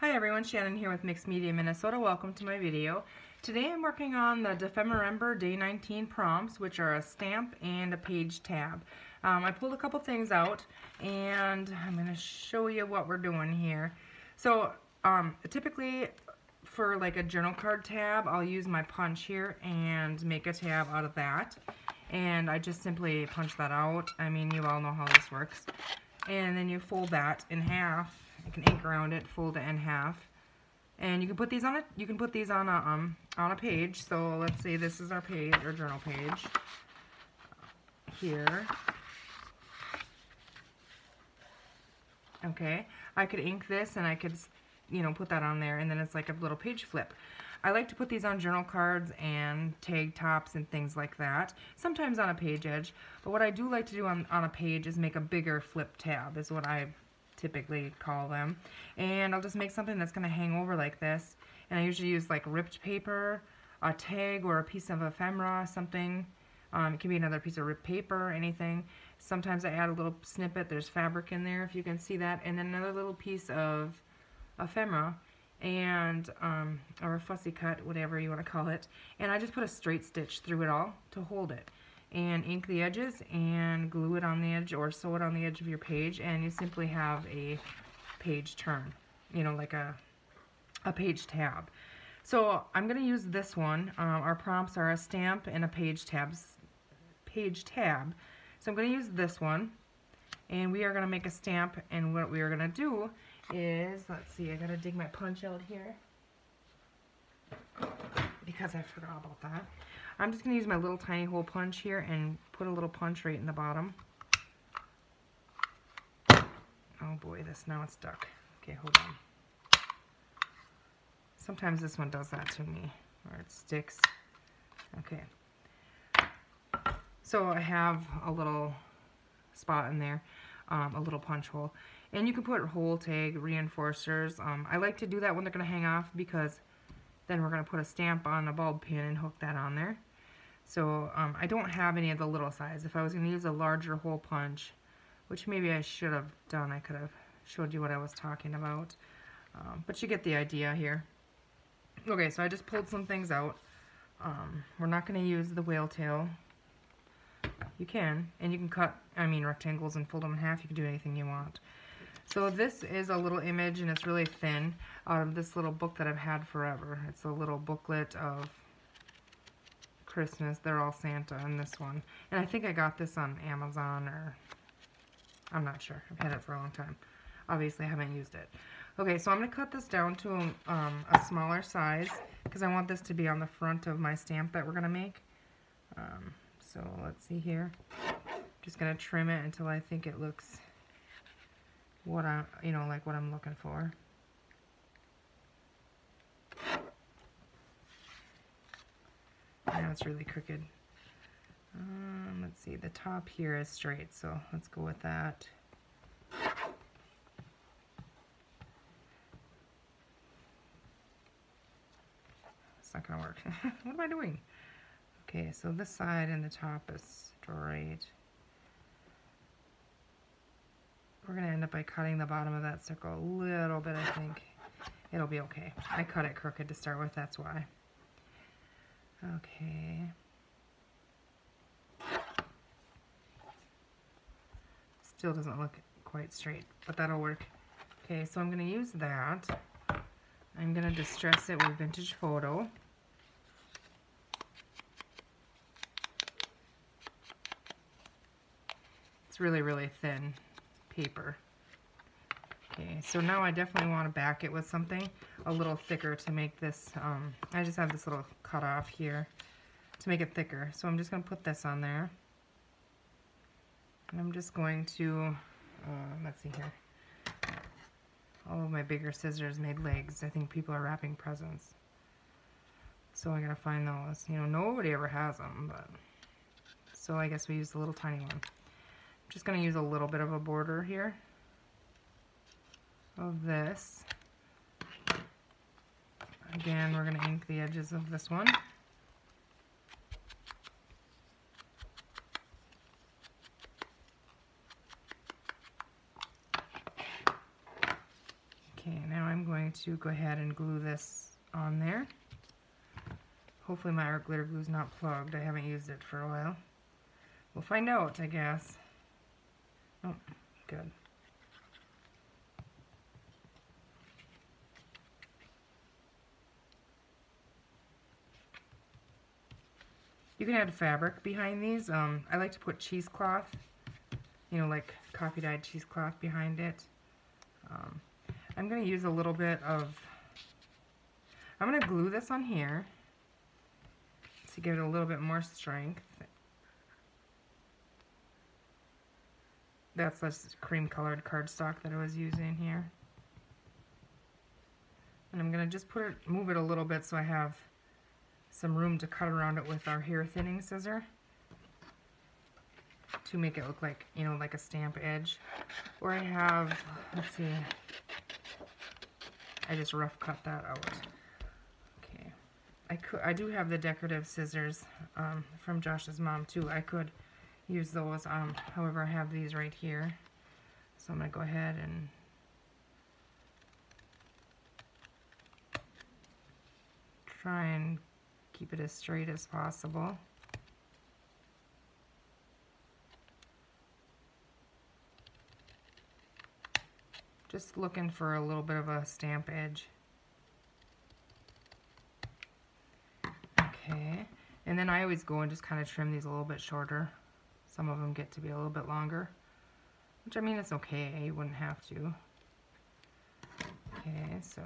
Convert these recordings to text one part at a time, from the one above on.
Hi everyone, Shannon here with Mixed Media Minnesota. Welcome to my video. Today I'm working on the Defemember Day 19 prompts, which are a stamp and a page tab. I pulled a couple things out and I'm going to show you what we're doing here. So typically for like a journal card tab, I'll use my punch here and make a tab out of that. And I just simply punch that out. I mean, you all know how this works. And then you fold that in half. You can ink around it, fold it in half, and you can put these on a page. So let's say this is our page, or journal page here. Okay, I could ink this and I could, put that on there, and then it's like a little page flip. I like to put these on journal cards and tag tops and things like that. Sometimes on a page edge, but what I do like to do on a page is make a bigger flip tab, is what I typically call them. And I'll just make something that's going to hang over like this. And I usually use like ripped paper, a tag, or a piece of ephemera, something. It can be another piece of ripped paper, anything. Sometimes I add a little snippet. There's fabric in there, if you can see that. And then another little piece of ephemera, and or a fussy cut, whatever you want to call it. And I just put a straight stitch through it all to hold it. And ink the edges and glue it on the edge or sew it on the edge of your page, and you simply have a page turn, like a page tab. So I'm going to use this one. Our prompts are a stamp and a page tab. So I'm going to use this one, and we are going to make a stamp, and what we are going to do is, let's see, I got to dig my punch out here because I forgot about that. I'm just going to use my little tiny hole punch here and put a little punch right in the bottom. Oh boy, now it's stuck. Okay, hold on. Sometimes this one does that to me, or it sticks. Okay. So I have a little spot in there, a little punch hole. And you can put hole tag, reinforcers. I like to do that when they're going to hang off, because then we're going to put a stamp on a bulb pin and hook that on there. So I don't have any of the little size. If I was going to use a larger hole punch, which maybe I should have done, I could have showed you what I was talking about. But you get the idea here. Okay, so I just pulled some things out. We're not going to use the whale tail. You can, and you can cut, rectangles and fold them in half. You can do anything you want. So this is a little image, and it's really thin, out of this little book that I've had forever. It's a little booklet of Christmas. They're all Santa in this one. And I think I got this on Amazon, or I'm not sure. I've had it for a long time. Obviously I haven't used it. Okay, so I'm going to cut this down to a smaller size, because I want this to be on the front of my stamp that we're going to make. So let's see here. I'm just going to trim it until I think it looks what like what I'm looking for. Now it's really crooked. Let's see, the top here is straight, so let's go with that. It's not gonna work. What am I doing? Okay, so this side and the top is straight. We're going to end up by cutting the bottom of that circle a little bit, I think. It'll be okay. I cut it crooked to start with, that's why. Okay. Still doesn't look quite straight, but that'll work. Okay, so I'm going to use that. I'm going to distress it with Vintage Photo. It's really, really thin paper. Okay, so now I definitely want to back it with something a little thicker to make this, I just have this little cut off here to make it thicker. So I'm just going to put this on there. And I'm just going to, let's see here. All of my bigger scissors made legs. I think people are wrapping presents. So I gotta find those. Nobody ever has them, but so I guess we use the little tiny one. Just going to use a little bit of a border here of this. Again, we're going to ink the edges of this one. Okay, now I'm I'm going to go ahead and glue this on there. Hopefully my art glitter glue is not plugged. I haven't used it for a while. We'll find out, I guess. Oh, good. You can add fabric behind these. I like to put cheesecloth, you know, like coffee dyed cheesecloth behind it. I'm going to use a little bit of, I'm going to glue this on here to give it a little bit more strength. That's this cream colored cardstock that I was using here. And I'm going to just move it a little bit so I have some room to cut around it with our hair thinning scissor to make it look like, you know, like a stamp edge. Or I have, let's see, I just rough cut that out. Okay, I do have the decorative scissors from Josh's mom too. I could use those, however I have these right here. So I'm going to go ahead and try and keep it as straight as possible. Just looking for a little bit of a stamp edge. Okay, and then I always go and just kind of trim these a little bit shorter. Some of them get to be a little bit longer, which I mean, it's okay, you wouldn't have to. Okay, so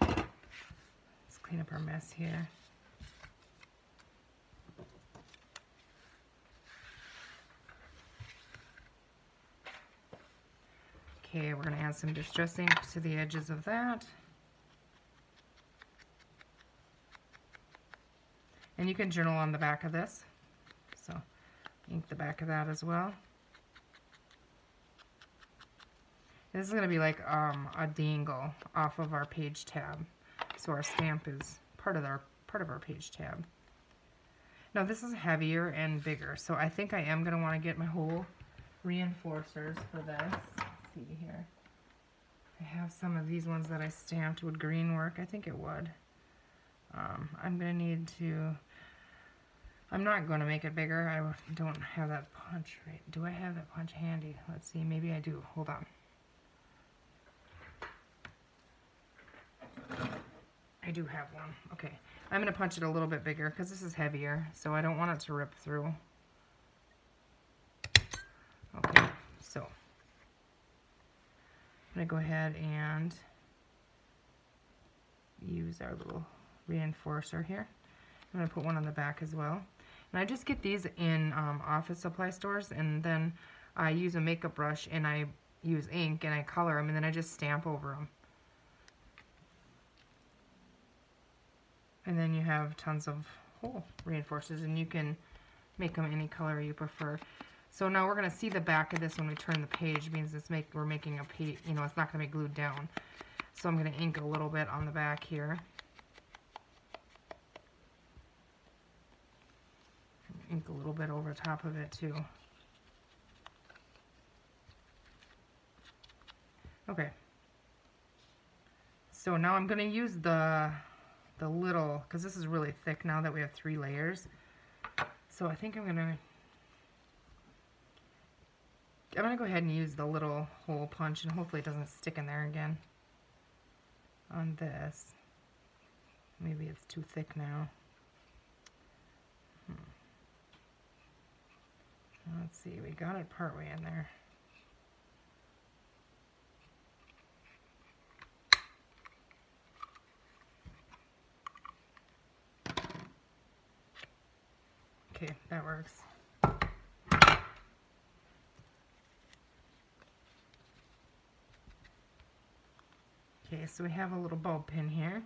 let's clean up our mess here. Okay, we're going to add some distress ink to the edges of that. And you can journal on the back of this. So, ink the back of that as well. This is going to be like a dangle off of our page tab. So our stamp is part of our page tab. Now this is heavier and bigger, so I think I am going to want to get my whole reinforcers for this. Let's see here. I have some of these ones that I stamped. Would green work? I think it would. I'm going to need to... I'm not going to make it bigger. I don't have that punch right. Do I have that punch handy? Let's see. Maybe I do. Hold on. I do have one. Okay. I'm going to punch it a little bit bigger because this is heavier, so I don't want it to rip through. Okay. So I'm going to go ahead and use our little reinforcer here. I'm going to put one on the back as well. And I just get these in office supply stores, and then I use a makeup brush and I use ink and I color them, and then I just stamp over them. And then you have tons of hole reinforcers, and you can make them any color you prefer. So now we're going to see the back of this when we turn the page. It means we're making a page, you know, it's not going to be glued down. So I'm going to ink a little bit on the back here. Ink a little bit over top of it too. Okay. So now I'm going to use the little, because this is really thick now that we have 3 layers. So I think I'm going to go ahead and use the little hole punch, and hopefully it doesn't stick in there again on this. Maybe it's too thick now. Let's see, we got it partway in there. Okay, that works. Okay, so we have a little bulb pin here.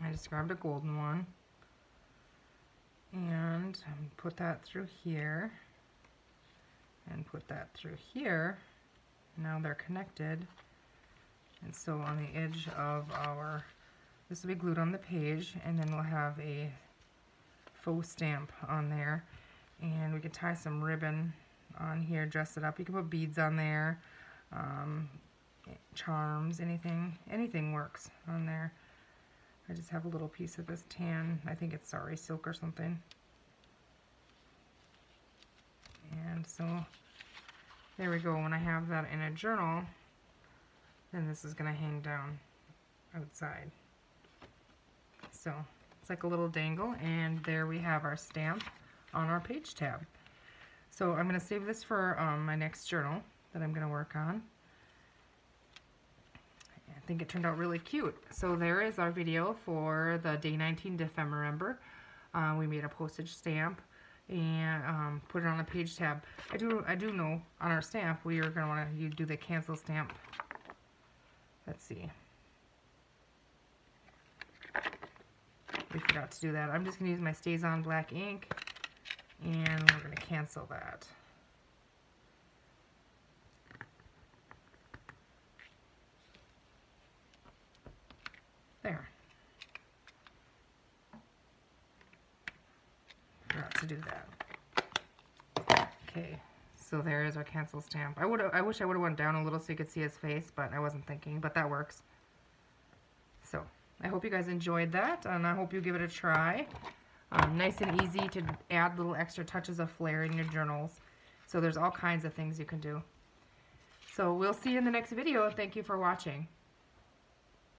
I just grabbed a golden one. And put that through here. And put that through here. Now they're connected. And so on the edge of this will be glued on the page, and then we'll have a faux stamp on there, and we could tie some ribbon on here, dress it up. You can put beads on there, charms, anything works on there. I just have a little piece of this tan, I think it's sari silk or something. And so there we go. When I have that in a journal, then this is going to hang down outside. So it's like a little dangle, and there we have our stamp on our page tab. So I'm going to save this for my next journal that I'm going to work on. I think it turned out really cute. So there is our video for the day 19 Defember. We made a postage stamp and put it on a page tab. I do know on our stamp we are going to want to do the cancel stamp. Let's see. We forgot to do that. I'm just going to use my Stays On black ink, and we're going to cancel that. There. Forgot to do that. Okay, so there is our cancel stamp. I wish I would have went down a little so you could see his face, but I wasn't thinking, but that works. So I hope you guys enjoyed that, and I hope you give it a try. Nice and easy to add little extra touches of flair in your journals. So there's all kinds of things you can do. So we'll see you in the next video. Thank you for watching.